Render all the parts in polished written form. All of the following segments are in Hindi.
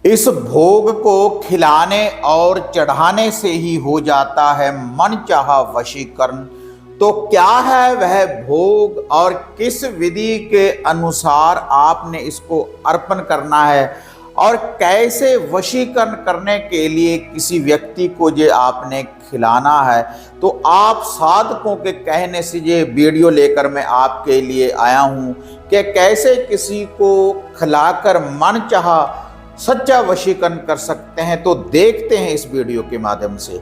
इस भोग को खिलाने और चढ़ाने से ही हो जाता है मनचाहा वशीकरण। तो क्या है वह भोग और किस विधि के अनुसार आपने इसको अर्पण करना है और कैसे वशीकरण करने के लिए किसी व्यक्ति को जो आपने खिलाना है। तो आप साधकों के कहने से ये वीडियो लेकर मैं आपके लिए आया हूँ कि कैसे किसी को खिलाकर मनचाहा सच्चा वशीकरण कर सकते हैं। तो देखते हैं इस वीडियो के माध्यम से।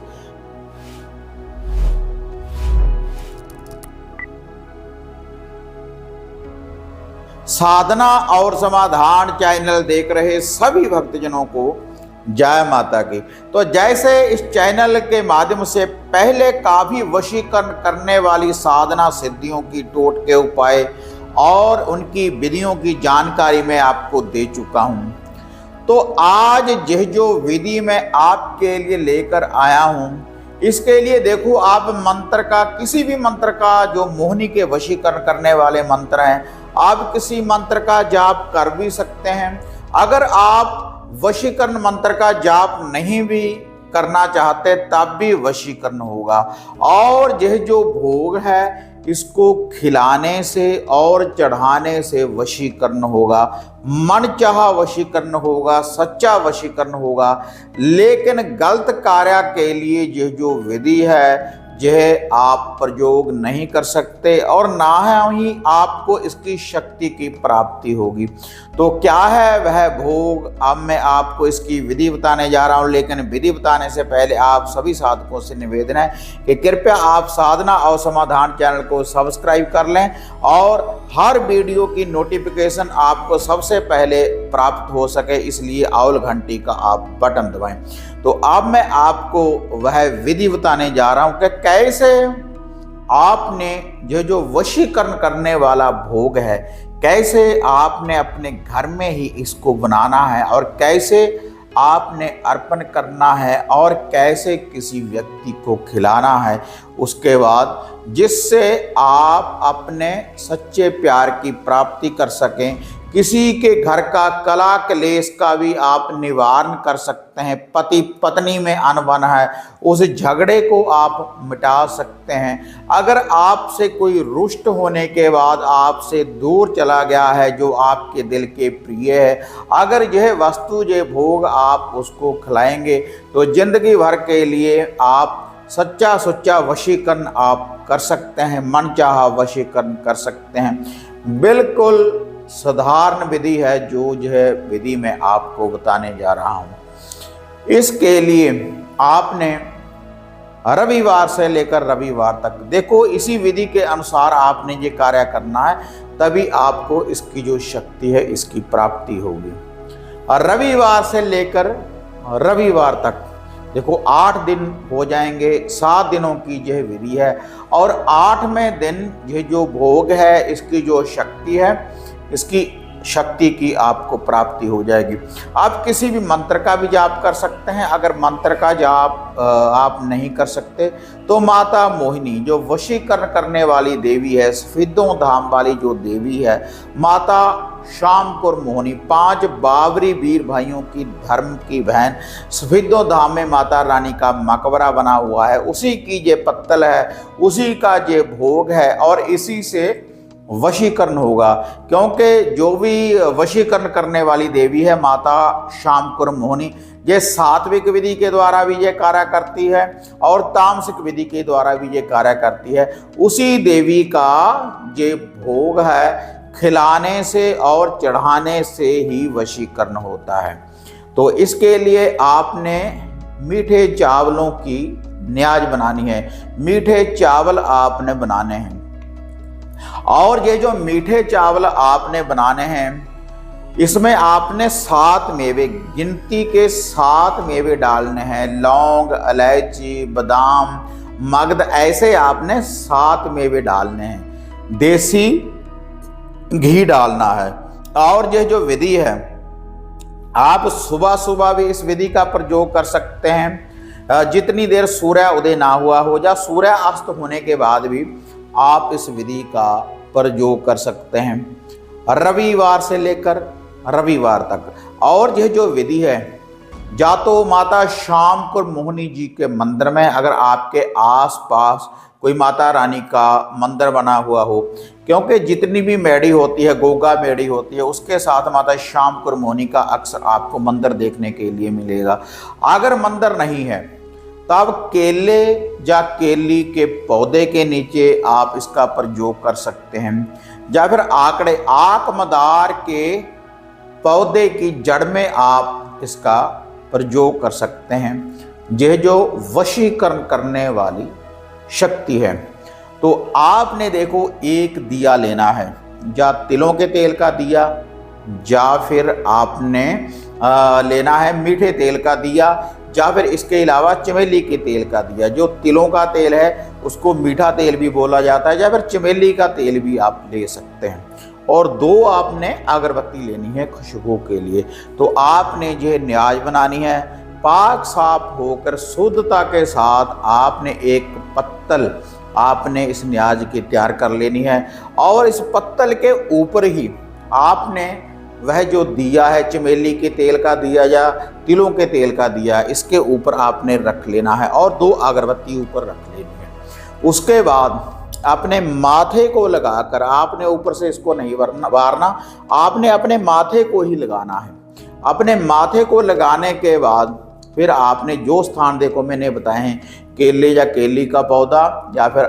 साधना और समाधान चैनल देख रहे सभी भक्तजनों को जय माता की। तो जैसे इस चैनल के माध्यम से पहले काफी वशीकरण करने वाली साधना सिद्धियों की टोटके उपाय और उनकी विधियों की जानकारी मैं आपको दे चुका हूं, तो आज यह जो विधि मैं आपके लिए लेकर आया हूं, इसके लिए देखो आप मंत्र का, किसी भी मंत्र का जो मोहिनी के वशीकरण करने वाले मंत्र हैं, आप किसी मंत्र का जाप कर भी सकते हैं। अगर आप वशीकरण मंत्र का जाप नहीं भी करना चाहते तब भी वशीकरण होगा। और यह जो भोग है इसको खिलाने से और चढ़ाने से वशीकरण होगा, मनचाहा वशीकरण होगा, सच्चा वशीकरण होगा। लेकिन गलत कार्य के लिए यह जो विधि है यह आप प्रयोग नहीं कर सकते और ना ही आपको इसकी शक्ति की प्राप्ति होगी। तो क्या है वह भोग, अब मैं आपको इसकी विधि बताने जा रहा हूं। लेकिन विधि बताने से पहले आप सभी साधकों से निवेदन है कि कृपया आप साधना और समाधान चैनल को सब्सक्राइब कर लें और हर वीडियो की नोटिफिकेशन आपको सबसे पहले प्राप्त हो सके, इसलिए ऑल घंटी का आप बटन दबाएं। तो अब मैं आपको वह विधि बताने जा रहा हूं कि कैसे आपने जो वशीकरण करने वाला भोग है कैसे आपने अपने घर में ही इसको बनाना है और कैसे आपने अर्पण करना है और कैसे किसी व्यक्ति को खिलाना है, उसके बाद जिससे आप अपने सच्चे प्यार की प्राप्ति कर सकें। किसी के घर का कला क्लेश का भी आप निवारण कर सकते हैं। पति पत्नी में अनबन है, उस झगड़े को आप मिटा सकते हैं। अगर आपसे कोई रुष्ट होने के बाद आपसे दूर चला गया है जो आपके दिल के प्रिय है, अगर यह वस्तु यह भोग आप उसको खिलाएंगे तो जिंदगी भर के लिए आप सच्चा सुच्चा वशीकरण आप कर सकते हैं, मनचाहा वशीकरण कर सकते हैं। बिल्कुल साधारण विधि है जो है विधि मैं आपको बताने जा रहा हूं। इसके लिए आपने रविवार से लेकर रविवार तक देखो, इसी विधि के अनुसार आपने ये कार्य करना है, तभी आपको इसकी जो शक्ति है इसकी प्राप्ति होगी। और रविवार से लेकर रविवार तक देखो 8 दिन हो जाएंगे, 7 दिनों की यह विधि है। और 8वें दिन यह जो भोग है इसकी जो शक्ति है, इसकी शक्ति की आपको प्राप्ति हो जाएगी। आप किसी भी मंत्र का भी जाप कर सकते हैं। अगर मंत्र का जाप आप नहीं कर सकते तो माता मोहिनी जो वशीकरण करने वाली देवी है, सफेदों धाम वाली जो देवी है, माता शामकुर मोहिनी, 5 बाबरी वीर भाइयों की धर्म की बहन, सफेदों धाम में माता रानी का मकबरा बना हुआ है, उसी की ये पत्तल है, उसी का ये भोग है और इसी से वशीकरण होगा। क्योंकि जो भी वशीकरण करने वाली देवी है माता शामकुर मोहिनी, ये सात्विक विधि के द्वारा भी ये कार्य करती है और तामसिक विधि के द्वारा भी ये कार्य करती है। उसी देवी का ये भोग है, खिलाने से और चढ़ाने से ही वशीकरण होता है। तो इसके लिए आपने मीठे चावलों की न्याज बनानी है, मीठे चावल आपने बनाने हैं। और ये जो मीठे चावल आपने बनाने हैं इसमें आपने 7 मेवे, गिनती के 7 मेवे डालने हैं। लौंग, इलायची, बादाम, मगध, ऐसे आपने 7 मेवे डालने हैं। देसी घी डालना है। और ये जो विधि है आप सुबह सुबह भी इस विधि का प्रयोग कर सकते हैं। जितनी देर सूर्य उदय ना हुआ हो या सूर्य अस्त होने के बाद भी आप इस विधि का प्रयोग कर सकते हैं। रविवार से लेकर रविवार तक। और यह जो विधि है, या तो माता शामकुर मोहिनी जी के मंदिर में, अगर आपके आसपास कोई माता रानी का मंदिर बना हुआ हो, क्योंकि जितनी भी मेढ़ी होती है, गोगा मेढ़ी होती है, उसके साथ माता शामकुर मोहिनी का अक्सर आपको मंदिर देखने के लिए मिलेगा। अगर मंदिर नहीं है तब केले या केली के पौधे के नीचे आप इसका प्रयोग कर सकते हैं, या फिर आकमदार के पौधे की जड़ में आप इसका प्रयोग कर सकते हैं। यह जो वशीकरण करने वाली शक्ति है। तो आपने देखो एक दिया लेना है, या तिलों के तेल का दिया, या फिर आपने लेना है मीठे तेल का दिया, या फिर इसके अलावा चमेली के तेल का दिया। जो तिलों का तेल है उसको मीठा तेल भी बोला जाता है, या फिर चमेली का तेल भी आप ले सकते हैं। और 2 आपने अगरबत्ती लेनी है खुशबू के लिए। तो आपने जो न्याज बनानी है, पाक साफ होकर शुद्धता के साथ आपने एक पत्तल आपने इस न्याज की तैयार कर लेनी है, और इस पत्तल के ऊपर ही आपने वह जो दिया है, चमेली के तेल का दिया या तिलों के तेल का दिया, इसके ऊपर आपने रख लेना है और 2 अगरबत्ती ऊपर रख लेनी है। उसके बाद अपने माथे को लगाकर, आपने ऊपर से इसको नहीं वारना, आपने अपने माथे को ही लगाना है। अपने माथे को लगाने के बाद फिर आपने जो स्थान देखो मैंने बताए हैं, केले या केली का पौधा, या फिर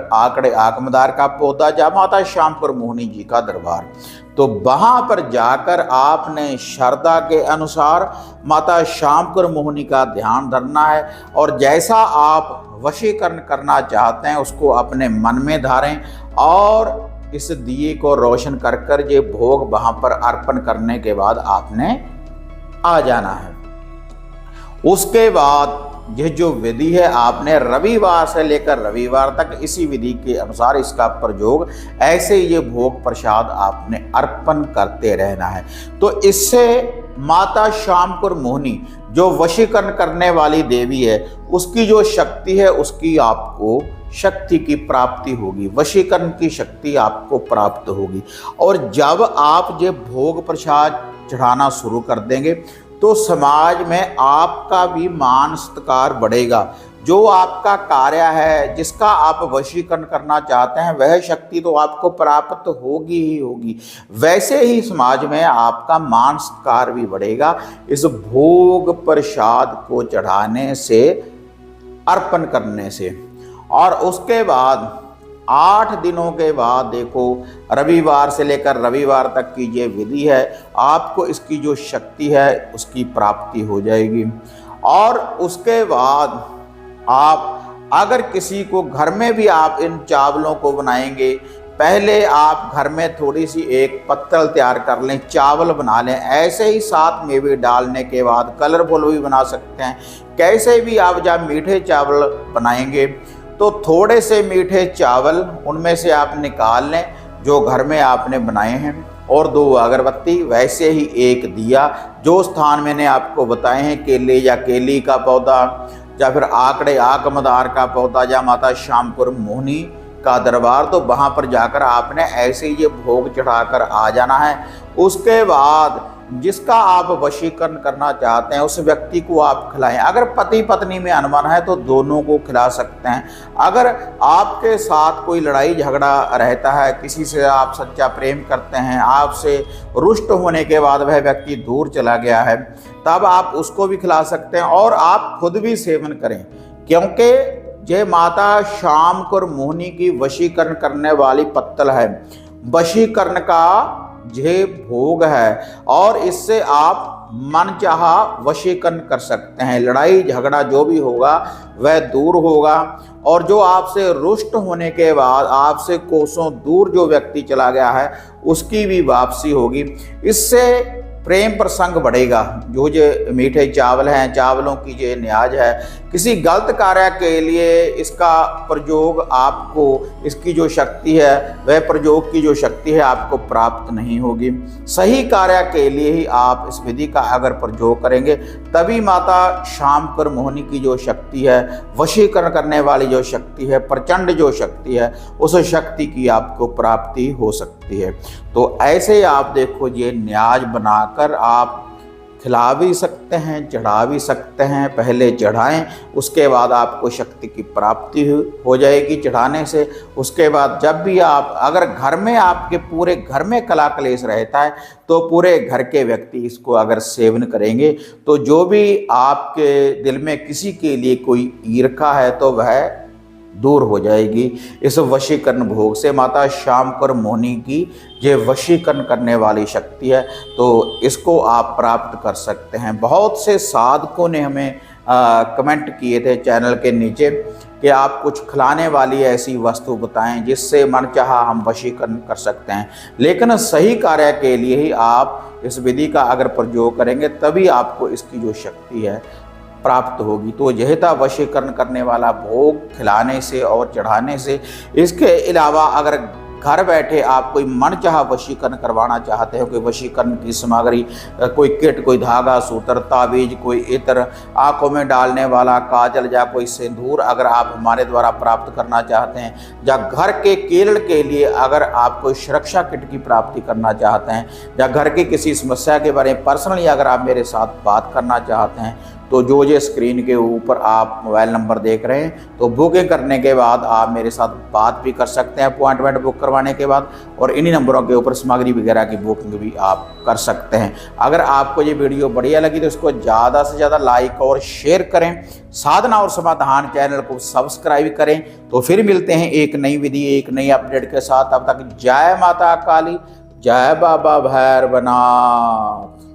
आकमदार का पौधा, या माता शामकुर मोहिनी जी का दरबार, तो वहां पर जाकर आपने श्रद्धा के अनुसार माता शामकुर मोहिनी का ध्यान धरना है। और जैसा आप वशीकरण करना चाहते हैं उसको अपने मन में धारें, और इस दिए को रोशन कर ये भोग वहां पर अर्पण करने के बाद आपने आ जाना है। उसके बाद यह जो विधि है, आपने रविवार से लेकर रविवार तक इसी विधि के अनुसार इसका प्रयोग, ऐसे ये भोग प्रसाद आपने अर्पण करते रहना है। तो इससे माता शामकुर मोहिनी जो वशीकरण करने वाली देवी है, उसकी जो शक्ति है, उसकी आपको शक्ति की प्राप्ति होगी, वशीकरण की शक्ति आपको प्राप्त होगी। और जब आप ये भोग प्रसाद चढ़ाना शुरू कर देंगे तो समाज में आपका भी मान सत्कार बढ़ेगा। जो आपका कार्य है, जिसका आप वशीकरण करना चाहते हैं, वह शक्ति तो आपको प्राप्त होगी ही होगी। वैसे ही समाज में आपका मान सत्कार भी बढ़ेगा इस भोग प्रसाद को चढ़ाने से, अर्पण करने से। और उसके बाद 8 दिनों के बाद देखो, रविवार से लेकर रविवार तक की ये विधि है, आपको इसकी जो शक्ति है उसकी प्राप्ति हो जाएगी। और उसके बाद आप अगर किसी को घर में भी आप इन चावलों को बनाएंगे, पहले आप घर में थोड़ी सी एक पत्तल तैयार कर लें, चावल बना लें। ऐसे ही 7 मेवे डालने के बाद कलरफुल भी बना सकते हैं। कैसे भी आप जब मीठे चावल बनाएंगे तो थोड़े से मीठे चावल उनमें से आप निकाल लें जो घर में आपने बनाए हैं, और 2 अगरबत्ती, वैसे ही एक दिया। जो स्थान मैंने आपको बताए हैं, केले या केली का पौधा, या फिर आकमदार का पौधा, या माता शामकुर मोहिनी का दरबार, तो वहाँ पर जाकर आपने ऐसे ही ये भोग चढ़ाकर आ जाना है। उसके बाद जिसका आप वशीकरण करना चाहते हैं उस व्यक्ति को आप खिलाएं। अगर पति पत्नी में अनबन है तो दोनों को खिला सकते हैं। अगर आपके साथ कोई लड़ाई झगड़ा रहता है, किसी से आप सच्चा प्रेम करते हैं, आपसे रुष्ट होने के बाद वह व्यक्ति दूर चला गया है, तब आप उसको भी खिला सकते हैं, और आप खुद भी सेवन करें। क्योंकि ये माता शामकुर मोहिनी की वशीकरण करने वाली पत्तल है, वशीकरण का ये भोग है, और इससे आप मनचाहा वशीकरण कर सकते हैं। लड़ाई झगड़ा जो भी होगा वह दूर होगा, और जो आपसे रुष्ट होने के बाद आपसे कोसों दूर जो व्यक्ति चला गया है उसकी भी वापसी होगी। इससे प्रेम प्रसंग बढ़ेगा। जो ये मीठे चावल हैं, चावलों की ये न्याज है, किसी गलत कार्य के लिए इसका प्रयोग आपको, इसकी जो शक्ति है वह प्रयोग की जो शक्ति है आपको प्राप्त नहीं होगी। सही कार्य के लिए ही आप इस विधि का अगर प्रयोग करेंगे, तभी माता शामकुर मोहिनी की जो शक्ति है, वशीकरण करने वाली जो शक्ति है, प्रचंड जो शक्ति है, उस शक्ति की आपको प्राप्ति हो सकती है। तो ऐसे आप देखो, ये न्याज बनाकर बनाकर आप खिला भी सकते हैं, चढ़ा भी सकते हैं। पहले चढ़ाएं, उसके बाद आपको शक्ति की प्राप्ति हो जाएगी चढ़ाने से। उसके बाद जब भी आप, अगर घर में आपके पूरे घर में कला कलेश रहता है तो पूरे घर के व्यक्ति इसको अगर सेवन करेंगे तो जो भी आपके दिल में किसी के लिए कोई ईर्खा है तो वह दूर हो जाएगी इस वशीकरण भोग से। माता श्यामकर मोहिनी की ये वशीकरण करने वाली शक्ति है, तो इसको आप प्राप्त कर सकते हैं। बहुत से साधकों ने हमें कमेंट किए थे चैनल के नीचे कि आप कुछ खिलाने वाली ऐसी वस्तु बताएं जिससे मनचाहा हम वशीकरण कर सकते हैं। लेकिन सही कार्य के लिए ही आप इस विधि का अगर प्रयोग करेंगे तभी आपको इसकी जो शक्ति है प्राप्त होगी। तो यह था वशीकरण करने वाला भोग खिलाने से और चढ़ाने से। इसके अलावा अगर घर बैठे आप कोई मनचाहा वशीकरण करवाना चाहते हो, कोई वशीकरण की सामग्री, कोई किट, कोई धागा, सूत्र, ताबीज, कोई इत्र, आंखों में डालने वाला काजल या कोई सिंदूर अगर आप हमारे द्वारा प्राप्त करना चाहते हैं, या घर के केरल के लिए अगर आप कोई सुरक्षा किट की प्राप्ति करना चाहते हैं, या घर की किसी समस्या के बारे में पर्सनली अगर आप मेरे साथ बात करना चाहते हैं, तो जो ये स्क्रीन के ऊपर आप मोबाइल नंबर देख रहे हैं, तो बुकिंग करने के बाद आप मेरे साथ बात भी कर सकते हैं अपॉइंटमेंट बुक करवाने के बाद, और इन्हीं नंबरों के ऊपर सामग्री वगैरह की बुकिंग भी आप कर सकते हैं। अगर आपको ये वीडियो बढ़िया लगी तो इसको ज़्यादा से ज़्यादा लाइक और शेयर करें, साधना और समाधान चैनल को सब्सक्राइब करें। तो फिर मिलते हैं एक नई विधि, एक नई अपडेट के साथ। तब तक जय माता काली, जय बाबा भैरवनाथ।